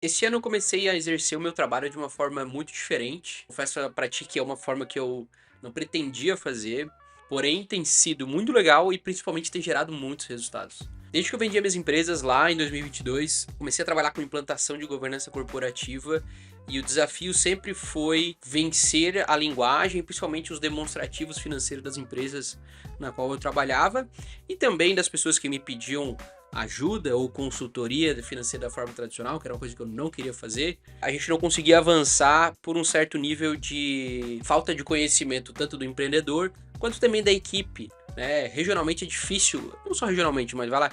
Esse ano eu comecei a exercer o meu trabalho de uma forma muito diferente. Confesso pra ti que é uma forma que eu não pretendia fazer, porém tem sido muito legal e principalmente tem gerado muitos resultados. Desde que eu vendi as minhas empresas lá em 2022, comecei a trabalhar com implantação de governança corporativa e o desafio sempre foi vencer a linguagem, principalmente os demonstrativos financeiros das empresas na qual eu trabalhava e também das pessoas que me pediam ajuda ou consultoria financeira da forma tradicional, que era uma coisa que eu não queria fazer, a gente não conseguia avançar por um certo nível de falta de conhecimento, tanto do empreendedor quanto também da equipe, né? Regionalmente é difícil, não só regionalmente, mas vai lá,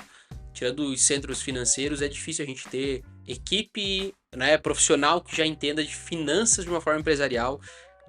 tirando os centros financeiros, é difícil a gente ter equipe, né, profissional que já entenda de finanças de uma forma empresarial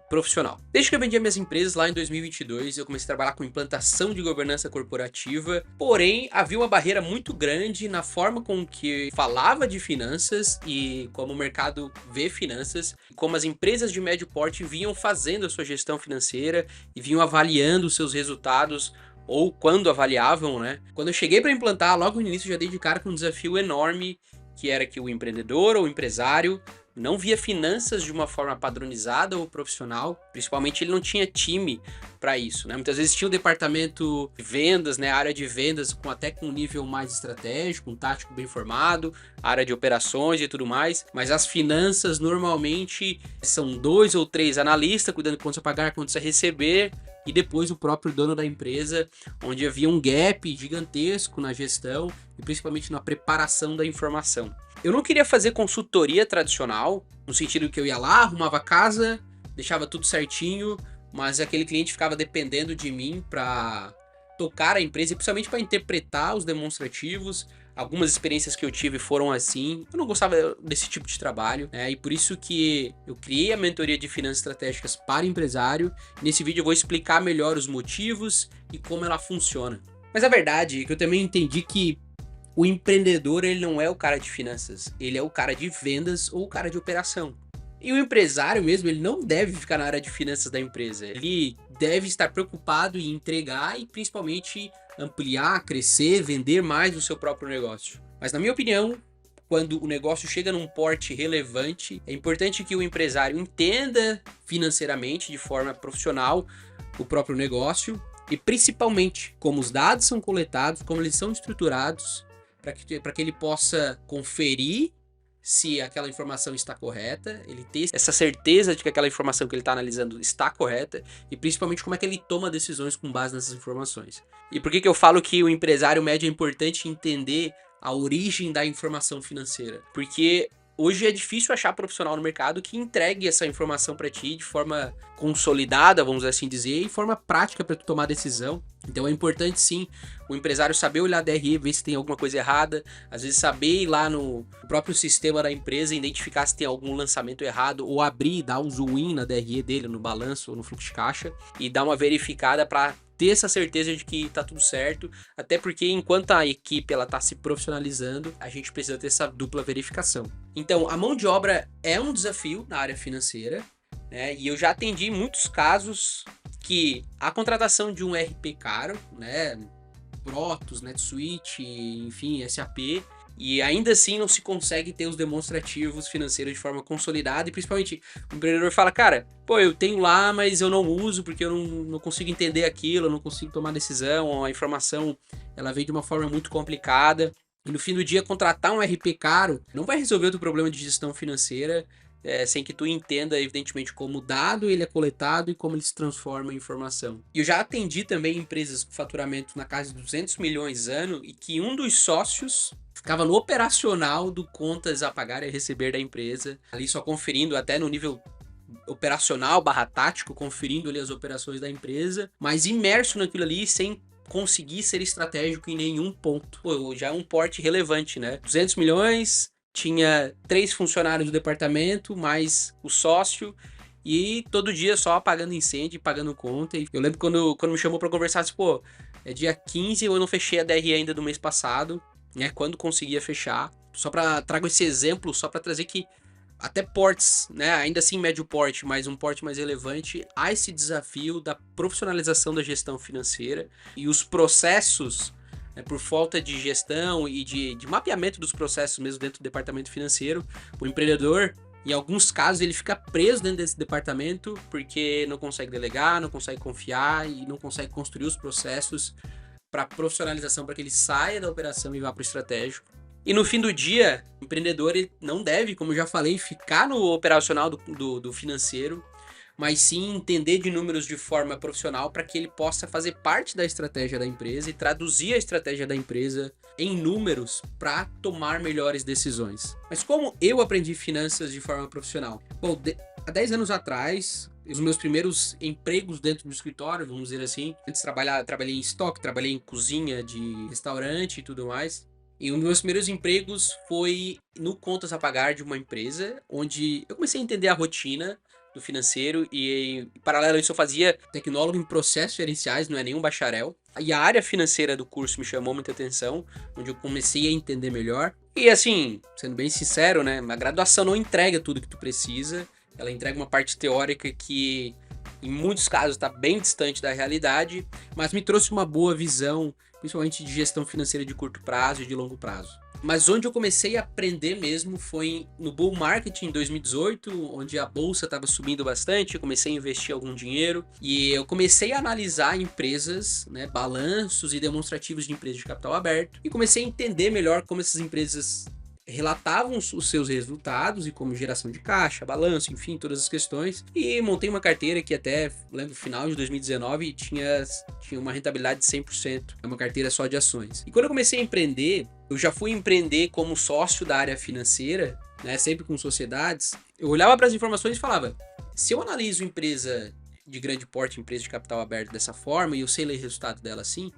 profissional. Desde que eu vendi minhas empresas lá em 2022, eu comecei a trabalhar com implantação de governança corporativa, porém havia uma barreira muito grande na forma com que falava de finanças e como o mercado vê finanças, como as empresas de médio porte vinham fazendo a sua gestão financeira e vinham avaliando os seus resultados ou quando avaliavam, né? Quando eu cheguei para implantar, logo no início já dei de cara com um desafio enorme, que era que o empreendedor ou empresário não via finanças de uma forma padronizada ou profissional, principalmente ele não tinha time para isso, né? Muitas vezes tinha o departamento de vendas, né, a área de vendas até com um nível mais estratégico, um tático bem formado, área de operações e tudo mais, mas as finanças normalmente são dois ou três analistas cuidando de quanto a pagar, quanto a receber, e depois o próprio dono da empresa, onde havia um gap gigantesco na gestão e principalmente na preparação da informação. Eu não queria fazer consultoria tradicional, no sentido que eu ia lá, arrumava a casa, deixava tudo certinho, mas aquele cliente ficava dependendo de mim para tocar a empresa e principalmente para interpretar os demonstrativos. Algumas experiências que eu tive foram assim. Eu não gostava desse tipo de trabalho, né? E por isso que eu criei a mentoria de finanças estratégicas para empresário. Nesse vídeo eu vou explicar melhor os motivos e como ela funciona. Mas a verdade é que eu também entendi que o empreendedor, ele não é o cara de finanças, ele é o cara de vendas ou o cara de operação. E o empresário mesmo, ele não deve ficar na área de finanças da empresa. Ele deve estar preocupado em entregar e principalmente ampliar, crescer, vender mais o seu próprio negócio. Mas na minha opinião, quando o negócio chega num porte relevante, é importante que o empresário entenda financeiramente, de forma profissional, o próprio negócio e principalmente como os dados são coletados, como eles são estruturados, para que ele possa conferir se aquela informação está correta, ele ter essa certeza de que aquela informação que ele está analisando está correta e principalmente como é que ele toma decisões com base nessas informações. E por que que eu falo que o empresário médio é importante entender a origem da informação financeira? Porque hoje é difícil achar profissional no mercado que entregue essa informação para ti de forma consolidada, vamos assim dizer, e forma prática para tu tomar decisão. Então é importante sim o empresário saber olhar a DRE, ver se tem alguma coisa errada, às vezes saber ir lá no próprio sistema da empresa, identificar se tem algum lançamento errado, ou abrir e dar um zoom in na DRE dele, no balanço ou no fluxo de caixa, e dar uma verificada para ter essa certeza de que tá tudo certo, até porque enquanto a equipe ela tá se profissionalizando, a gente precisa ter essa dupla verificação. Então, a mão de obra é um desafio na área financeira, né? E eu já atendi muitos casos que a contratação de um RP caro, né, Protos, NetSuite, enfim, SAP, e ainda assim não se consegue ter os demonstrativos financeiros de forma consolidada e principalmente o empreendedor fala, cara, pô, eu tenho lá, mas eu não uso porque eu não consigo entender aquilo, eu não consigo tomar decisão, a informação ela vem de uma forma muito complicada e no fim do dia contratar um RP caro não vai resolver o teu problema de gestão financeira, sem que tu entenda, evidentemente, como o dado ele é coletado e como ele se transforma em informação. E eu já atendi também empresas com faturamento na casa de 200 milhões ano e que um dos sócios ficava no operacional do contas a pagar e a receber da empresa, ali só conferindo até no nível operacional barra tático, conferindo ali as operações da empresa, mas imerso naquilo ali sem conseguir ser estratégico em nenhum ponto. Pô, já é um porte relevante, né? 200 milhões, tinha 3 funcionários do departamento, mais o sócio, e todo dia só apagando incêndio, pagando conta. E eu lembro quando me chamou para conversar, disse, pô, é dia 15, eu não fechei a DRE ainda do mês passado, né? Quando conseguia fechar. Trago esse exemplo só para trazer que até portes, né, ainda assim médio porte, mas um porte mais relevante, há esse desafio da profissionalização da gestão financeira e os processos né, por falta de gestão e de mapeamento dos processos mesmo dentro do departamento financeiro. O empreendedor, em alguns casos, ele fica preso dentro desse departamento porque não consegue delegar, não consegue confiar e não consegue construir os processos para profissionalização, para que ele saia da operação e vá para o estratégico. E no fim do dia, o empreendedor ele não deve, como eu já falei, ficar no operacional do financeiro, mas sim entender de números de forma profissional para que ele possa fazer parte da estratégia da empresa e traduzir a estratégia da empresa em números para tomar melhores decisões. Mas como eu aprendi finanças de forma profissional? Bom, há 10 anos atrás, os meus primeiros empregos dentro do escritório, vamos dizer assim, antes trabalhei em estoque, trabalhei em cozinha de restaurante e tudo mais. E um dos meus primeiros empregos foi no Contas a Pagar de uma empresa, onde eu comecei a entender a rotina do financeiro e, em paralelo a isso, eu fazia tecnólogo em processos gerenciais, não é nenhum bacharel. E a área financeira do curso me chamou muita atenção, onde eu comecei a entender melhor. E assim, sendo bem sincero, né, a graduação não entrega tudo que tu precisa, ela entrega uma parte teórica que, em muitos casos, está bem distante da realidade, mas me trouxe uma boa visão, principalmente de gestão financeira de curto prazo e de longo prazo. Mas onde eu comecei a aprender mesmo foi no bull market em 2018, onde a bolsa estava subindo bastante, eu comecei a investir algum dinheiro e eu comecei a analisar empresas, né, balanços e demonstrativos de empresas de capital aberto e comecei a entender melhor como essas empresas relatavam os seus resultados e como geração de caixa, balanço, enfim, todas as questões. E montei uma carteira que até, lembro, no final de 2019 tinha uma rentabilidade de 100%. É uma carteira só de ações. E quando eu comecei a empreender, eu já fui empreender como sócio da área financeira, né, sempre com sociedades. Eu olhava para as informações e falava, se eu analiso empresa de grande porte, empresa de capital aberto dessa forma, e eu sei ler resultado dela assim,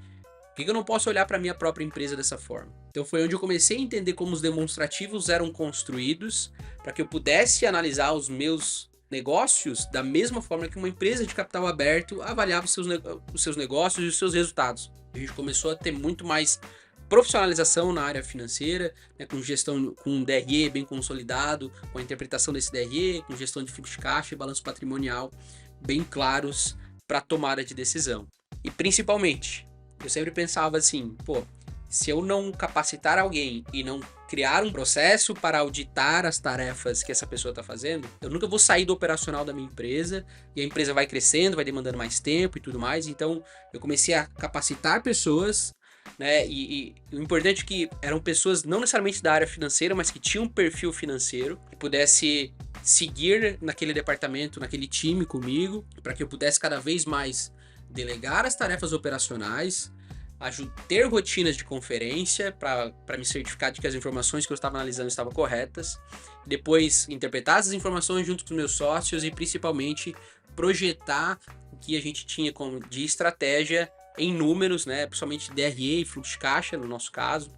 por que eu não posso olhar para a minha própria empresa dessa forma? Então foi onde eu comecei a entender como os demonstrativos eram construídos para que eu pudesse analisar os meus negócios da mesma forma que uma empresa de capital aberto avaliava os seus negócios e os seus resultados. A gente começou a ter muito mais profissionalização na área financeira, né, com gestão, com um DRE bem consolidado, com a interpretação desse DRE, com gestão de fluxo de caixa e balanço patrimonial bem claros para tomada de decisão. E principalmente, eu sempre pensava assim, pô, se eu não capacitar alguém e não criar um processo para auditar as tarefas que essa pessoa está fazendo, eu nunca vou sair do operacional da minha empresa e a empresa vai crescendo, vai demandando mais tempo e tudo mais. Então, eu comecei a capacitar pessoas, né? E o importante é que eram pessoas não necessariamente da área financeira, mas que tinham um perfil financeiro, que pudesse seguir naquele departamento, naquele time comigo, para que eu pudesse cada vez mais delegar as tarefas operacionais, ter rotinas de conferência para me certificar de que as informações que eu estava analisando estavam corretas, depois interpretar essas informações junto com os meus sócios e principalmente projetar o que a gente tinha de estratégia em números, né, principalmente DRE e fluxo de caixa, no nosso caso,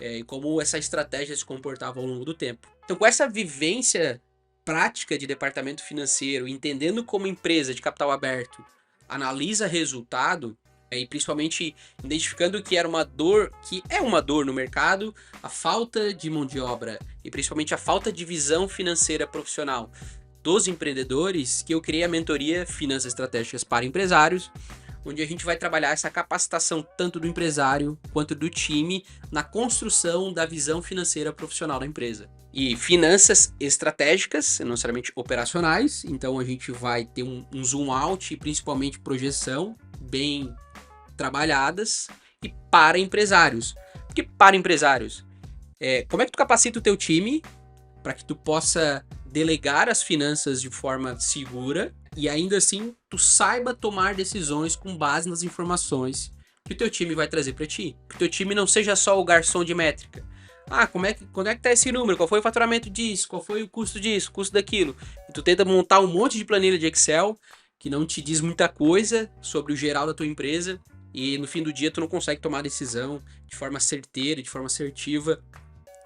e como essa estratégia se comportava ao longo do tempo. Então, com essa vivência prática de departamento financeiro, entendendo como empresa de capital aberto analisa resultado, e principalmente identificando que é uma dor no mercado, a falta de mão de obra e principalmente a falta de visão financeira profissional dos empreendedores, que eu criei a mentoria Finanças Estratégicas para Empresários, onde a gente vai trabalhar essa capacitação tanto do empresário quanto do time na construção da visão financeira profissional da empresa. E finanças estratégicas, não necessariamente operacionais, então a gente vai ter um zoom out e principalmente projeção bem trabalhadas, e para empresários. Porque para empresários, como é que tu capacita o teu time para que tu possa delegar as finanças de forma segura e ainda assim tu saiba tomar decisões com base nas informações que o teu time vai trazer para ti. Que o teu time não seja só o garçom de métrica. Quando é que tá esse número? Qual foi o faturamento disso? Qual foi o custo disso? O custo daquilo? E tu tenta montar um monte de planilha de Excel que não te diz muita coisa sobre o geral da tua empresa e no fim do dia tu não consegue tomar decisão de forma certeira, de forma assertiva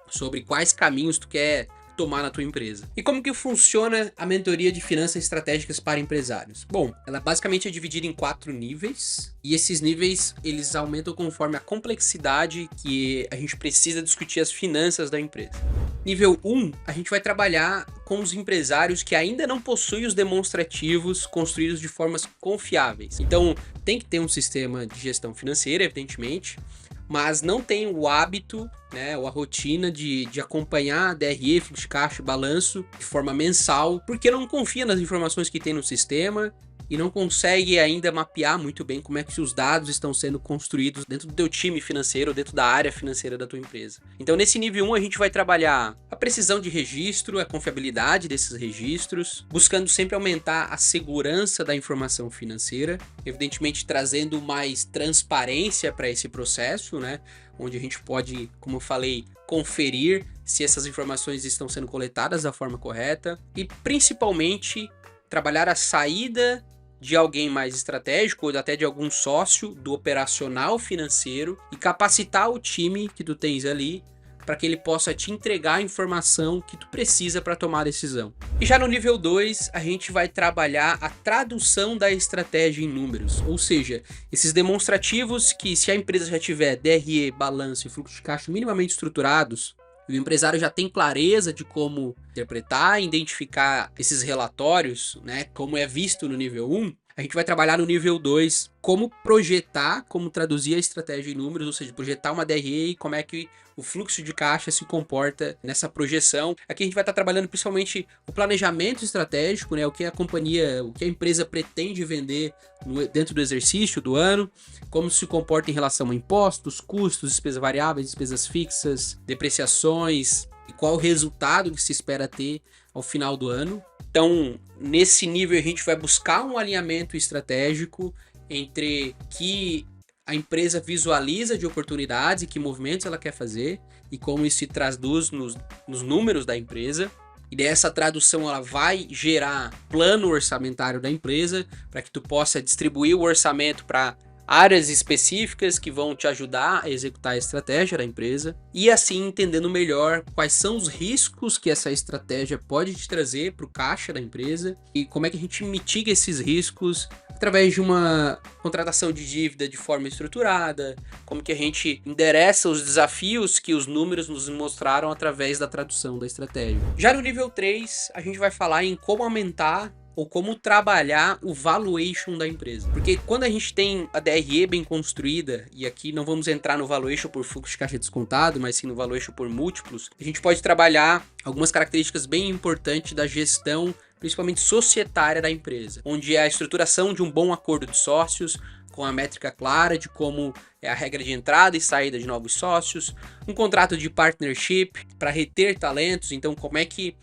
sobre quais caminhos tu quer tomar na tua empresa. E como que funciona a mentoria de finanças estratégicas para empresários? Bom, ela basicamente é dividida em 4 níveis, e esses níveis eles aumentam conforme a complexidade que a gente precisa discutir as finanças da empresa. Nível 1, a gente vai trabalhar com os empresários que ainda não possuem os demonstrativos construídos de formas confiáveis. Então, tem que ter um sistema de gestão financeira, evidentemente, mas não tem o hábito, né, ou a rotina de acompanhar DRE, fluxo de caixa e balanço de forma mensal, porque não confia nas informações que tem no sistema e não consegue ainda mapear muito bem como é que os dados estão sendo construídos dentro do teu time financeiro, dentro da área financeira da tua empresa. Então, nesse nível 1, a gente vai trabalhar a precisão de registro, a confiabilidade desses registros, buscando sempre aumentar a segurança da informação financeira, evidentemente trazendo mais transparência para esse processo, né? Onde a gente pode, como eu falei, conferir se essas informações estão sendo coletadas da forma correta e, principalmente, trabalhar a saída de alguém mais estratégico ou até de algum sócio do operacional financeiro e capacitar o time que tu tens ali para que ele possa te entregar a informação que tu precisa para tomar a decisão. E já no nível 2, a gente vai trabalhar a tradução da estratégia em números, ou seja, esses demonstrativos que, se a empresa já tiver DRE, balanço e fluxo de caixa minimamente estruturados, e o empresário já tem clareza de como interpretar e identificar esses relatórios, né, como é visto no nível 1, a gente vai trabalhar no nível 2 como projetar, como traduzir a estratégia em números, ou seja, projetar uma DRE e como é que o fluxo de caixa se comporta nessa projeção. Aqui a gente vai estar trabalhando principalmente o planejamento estratégico, né, o que a companhia, o que a empresa pretende vender dentro do exercício do ano, como se comporta em relação a impostos, custos, despesas variáveis, despesas fixas, depreciações e qual o resultado que se espera ter ao final do ano. Então, nesse nível a gente vai buscar um alinhamento estratégico entre que a empresa visualiza de oportunidades e que movimentos ela quer fazer e como isso se traduz nos números da empresa. E dessa tradução ela vai gerar plano orçamentário da empresa para que tu possa distribuir o orçamento para áreas específicas que vão te ajudar a executar a estratégia da empresa e assim entendendo melhor quais são os riscos que essa estratégia pode te trazer para o caixa da empresa e como é que a gente mitiga esses riscos através de uma contratação de dívida de forma estruturada, como que a gente endereça os desafios que os números nos mostraram através da tradução da estratégia. Já no nível 3, a gente vai falar em como aumentar ou como trabalhar o valuation da empresa. Porque quando a gente tem a DRE bem construída, e aqui não vamos entrar no valuation por fluxo de caixa descontado, mas sim no valuation por múltiplos, a gente pode trabalhar algumas características bem importantes da gestão, principalmente societária da empresa, onde é a estruturação de um bom acordo de sócios, com a métrica clara de como é a regra de entrada e saída de novos sócios, um contrato de partnership para reter talentos, então como é que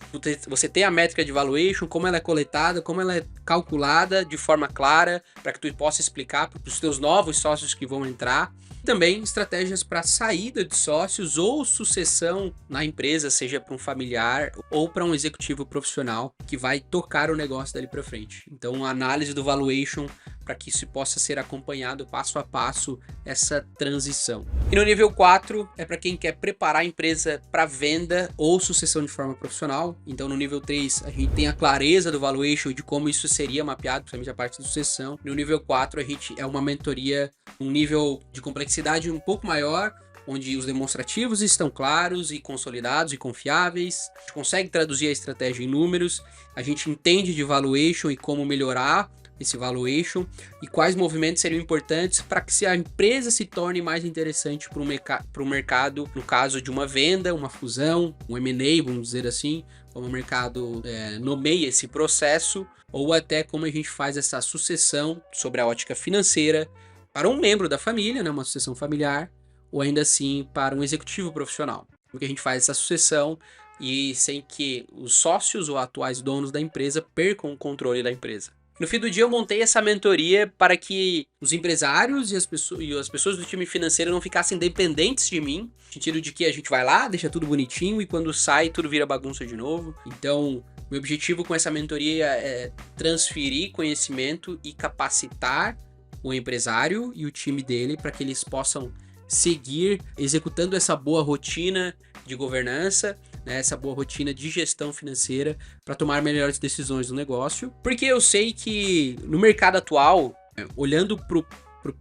você tem a métrica de valuation, como ela é coletada, como ela é calculada de forma clara, para que tu possa explicar para os teus novos sócios que vão entrar. Também estratégias para saída de sócios ou sucessão na empresa, seja para um familiar ou para um executivo profissional que vai tocar o negócio dali para frente. Então, a análise do valuation para que isso possa ser acompanhado passo a passo essa transição. E no nível 4 é para quem quer preparar a empresa para venda ou sucessão de forma profissional. Então, no nível 3 a gente tem a clareza do valuation de como isso seria mapeado, principalmente a parte de sucessão. No nível 4 a gente é uma mentoria, um nível de complexidade um pouco maior, onde os demonstrativos estão claros e consolidados e confiáveis. A gente consegue traduzir a estratégia em números, a gente entende de valuation e como melhorar esse valuation e quais movimentos seriam importantes para que a empresa se torne mais interessante para o mercado, no caso de uma venda, uma fusão, um M&A, vamos dizer assim, como o mercado nomeia esse processo, ou até como a gente faz essa sucessão sobre a ótica financeira para um membro da família, né, uma sucessão familiar, ou ainda assim para um executivo profissional. Porque a gente faz essa sucessão e sem que os sócios ou atuais donos da empresa percam o controle da empresa. No fim do dia eu montei essa mentoria para que os empresários e as pessoas do time financeiro não ficassem dependentes de mim, no sentido de que a gente vai lá, deixa tudo bonitinho e quando sai tudo vira bagunça de novo. Então, meu objetivo com essa mentoria é transferir conhecimento e capacitar o empresário e o time dele para que eles possam seguir executando essa boa rotina de governança, né, essa boa rotina de gestão financeira para tomar melhores decisões no negócio. Porque eu sei que no mercado atual, olhando pro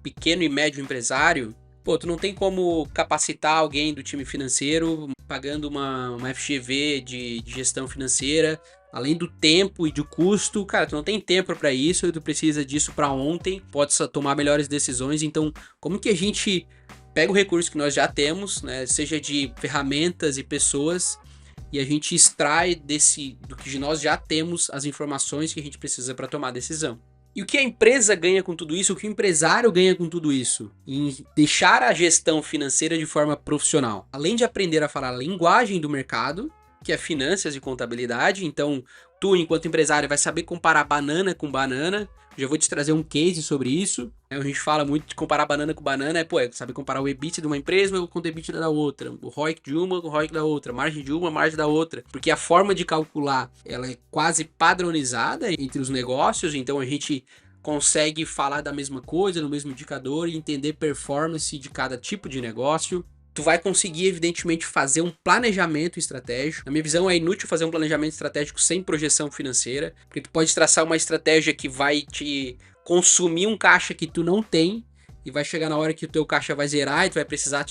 pequeno e médio empresário, tu não tem como capacitar alguém do time financeiro pagando uma FGV de gestão financeira, além do tempo e do custo. Cara, tu não tem tempo para isso, tu precisa disso para ontem, pode tomar melhores decisões. Então, como que a gente pega o recurso que nós já temos, né, seja de ferramentas e pessoas, e a gente extrai do que nós já temos as informações que a gente precisa para tomar a decisão. E o que a empresa ganha com tudo isso? O que o empresário ganha com tudo isso? Em deixar a gestão financeira de forma profissional. Além de aprender a falar a linguagem do mercado, que é finanças e contabilidade, então tu, enquanto empresário, vai saber comparar banana com banana. Já vou te trazer um case sobre isso. A gente fala muito de comparar banana com banana, é saber comparar o EBIT de uma empresa com o EBIT da outra, o ROIC de uma com o ROIC da outra, margem de uma, margem da outra, porque a forma de calcular, ela é quase padronizada entre os negócios, então a gente consegue falar da mesma coisa, no mesmo indicador e entender performance de cada tipo de negócio. Tu vai conseguir, evidentemente, fazer um planejamento estratégico. Na minha visão, é inútil fazer um planejamento estratégico sem projeção financeira, porque tu pode traçar uma estratégia que vai te consumir um caixa que tu não tem, e vai chegar na hora que o teu caixa vai zerar e tu vai precisar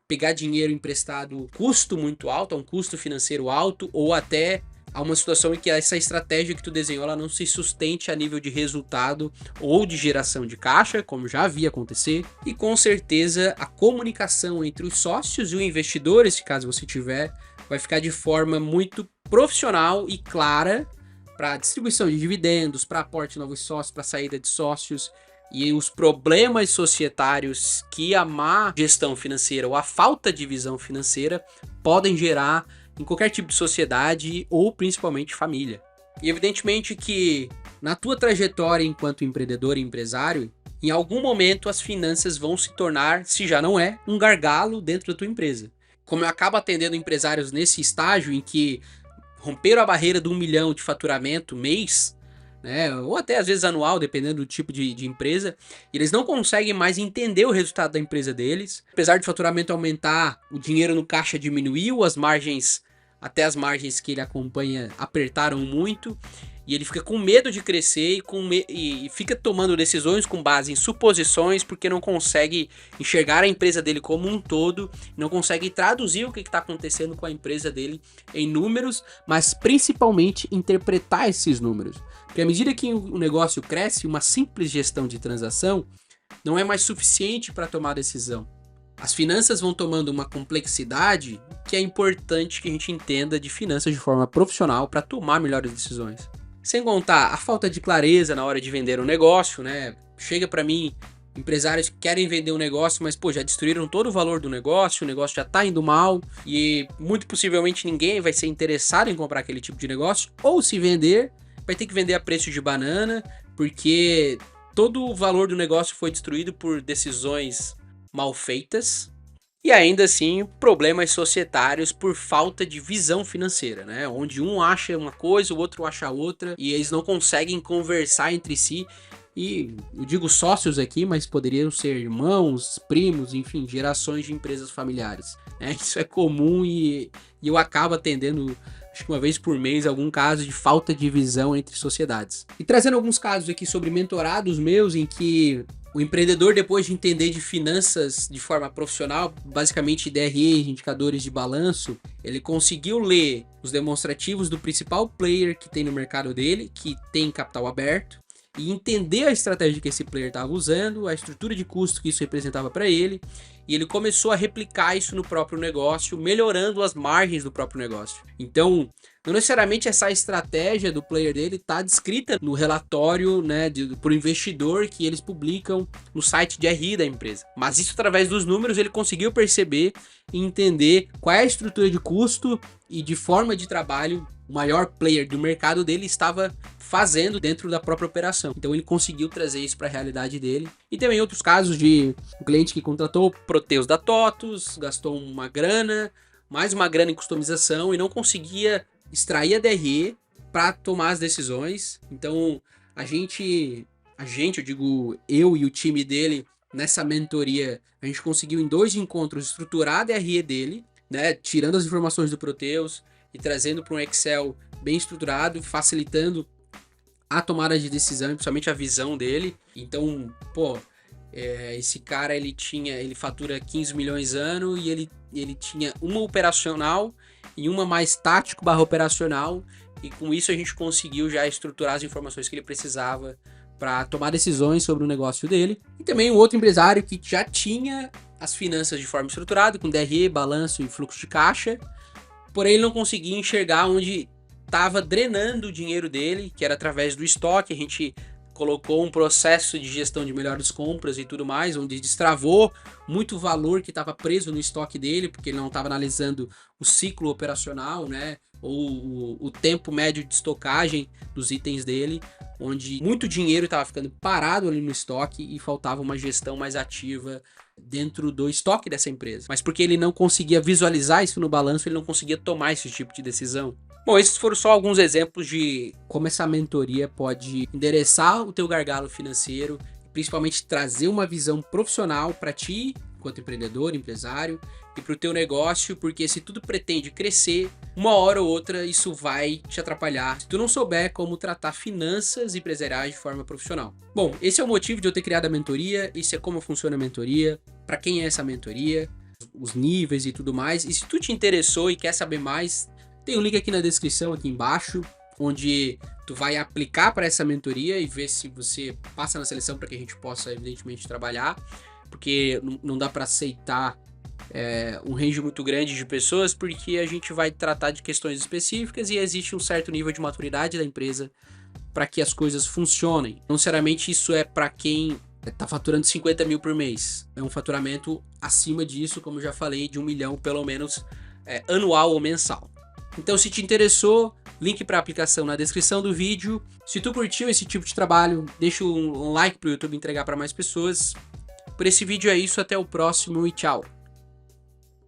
pegar dinheiro emprestado, custo muito alto, a um custo financeiro alto, ou até a uma situação em que essa estratégia que tu desenhou ela não se sustente a nível de resultado ou de geração de caixa, como já havia acontecer. E com certeza a comunicação entre os sócios e o investidor, se caso você tiver, vai ficar de forma muito profissional e clara para distribuição de dividendos, para aporte de novos sócios, para saída de sócios. E os problemas societários que a má gestão financeira ou a falta de visão financeira podem gerar em qualquer tipo de sociedade ou principalmente família. E evidentemente que na tua trajetória enquanto empreendedor e empresário, em algum momento as finanças vão se tornar, se já não é, um gargalo dentro da tua empresa. Como eu acabo atendendo empresários nesse estágio em que romperam a barreira de 1 milhão de faturamento mês, né, ou até às vezes anual, dependendo do tipo de empresa, e eles não conseguem mais entender o resultado da empresa deles. Apesar de o faturamento aumentar, o dinheiro no caixa diminuiu, até as margens que ele acompanha apertaram muito, e ele fica com medo de crescer e fica tomando decisões com base em suposições, porque não consegue enxergar a empresa dele como um todo, não consegue traduzir o que está acontecendo com a empresa dele em números, mas principalmente interpretar esses números. Porque à medida que o negócio cresce, uma simples gestão de transação não é mais suficiente para tomar decisão. As finanças vão tomando uma complexidade que é importante que a gente entenda de finanças de forma profissional para tomar melhores decisões. Sem contar a falta de clareza na hora de vender um negócio, né? Chega para mim empresários que querem vender um negócio, mas já destruíram todo o valor do negócio, o negócio já tá indo mal e muito possivelmente ninguém vai ser interessado em comprar aquele tipo de negócio, ou se vender, vai ter que vender a preço de banana, porque todo o valor do negócio foi destruído por decisões mal feitas. E ainda assim, problemas societários por falta de visão financeira, né? Onde um acha uma coisa, o outro acha outra, e eles não conseguem conversar entre si. E eu digo sócios aqui, mas poderiam ser irmãos, primos, enfim, gerações de empresas familiares, né? Isso é comum e eu acabo atendendo, acho que uma vez por mês, algum caso de falta de visão entre sociedades. E trazendo alguns casos aqui sobre mentorados meus em que o empreendedor, depois de entender de finanças de forma profissional, basicamente DRE, indicadores de balanço, ele conseguiu ler os demonstrativos do principal player que tem no mercado dele, que tem capital aberto, e entender a estratégia que esse player estava usando, a estrutura de custo que isso representava para ele, e ele começou a replicar isso no próprio negócio, melhorando as margens do próprio negócio. Então, não necessariamente essa estratégia do player dele está descrita no relatório, né, para o investidor que eles publicam no site de RI da empresa. Mas isso, através dos números, ele conseguiu perceber e entender qual é a estrutura de custo e de forma de trabalho o maior player do mercado dele estava fazendo dentro da própria operação. Então ele conseguiu trazer isso para a realidade dele. E também outros casos de um cliente que contratou Proteus da TOTUS, gastou uma grana, mais uma grana em customização e não conseguia extrair a DRE para tomar as decisões. Então eu digo eu e o time dele, nessa mentoria, a gente conseguiu em 2 encontros estruturar a DRE dele, né, tirando as informações do Proteus e trazendo para um Excel bem estruturado, facilitando a tomada de decisão, principalmente a visão dele. Então, esse cara ele fatura 15 milhões ano e ele tinha uma operacional e uma mais tático/operacional, e com isso a gente conseguiu já estruturar as informações que ele precisava para tomar decisões sobre o negócio dele. E também um outro empresário que já tinha as finanças de forma estruturada, com DRE, balanço e fluxo de caixa, porém ele não conseguia enxergar onde estava drenando o dinheiro dele, que era através do estoque. A gente colocou um processo de gestão de melhores compras e tudo mais, onde destravou muito valor que estava preso no estoque dele, porque ele não estava analisando o ciclo operacional, né, ou o tempo médio de estocagem dos itens dele, onde muito dinheiro estava ficando parado ali no estoque e faltava uma gestão mais ativa dentro do estoque dessa empresa. Mas porque ele não conseguia visualizar isso no balanço, ele não conseguia tomar esse tipo de decisão. Bom, esses foram só alguns exemplos de como essa mentoria pode endereçar o teu gargalo financeiro, principalmente trazer uma visão profissional para ti, enquanto empreendedor, empresário, e para o teu negócio, porque se tudo pretende crescer, uma hora ou outra isso vai te atrapalhar se tu não souber como tratar finanças empresariais de forma profissional. Bom, esse é o motivo de eu ter criado a mentoria, isso é como funciona a mentoria, para quem é essa mentoria, os níveis e tudo mais. E se tu te interessou e quer saber mais, tem um link aqui na descrição, aqui embaixo, onde tu vai aplicar para essa mentoria e ver se você passa na seleção para que a gente possa, evidentemente, trabalhar, porque não dá para aceitar um range muito grande de pessoas, porque a gente vai tratar de questões específicas e existe um certo nível de maturidade da empresa para que as coisas funcionem. Não necessariamente isso é para quem está faturando 50 mil por mês. É um faturamento acima disso, como eu já falei, de 1 milhão pelo menos anual ou mensal. Então, se te interessou, link para a aplicação na descrição do vídeo. Se tu curtiu esse tipo de trabalho, deixa um like para o YouTube entregar para mais pessoas. Por esse vídeo é isso, até o próximo e tchau!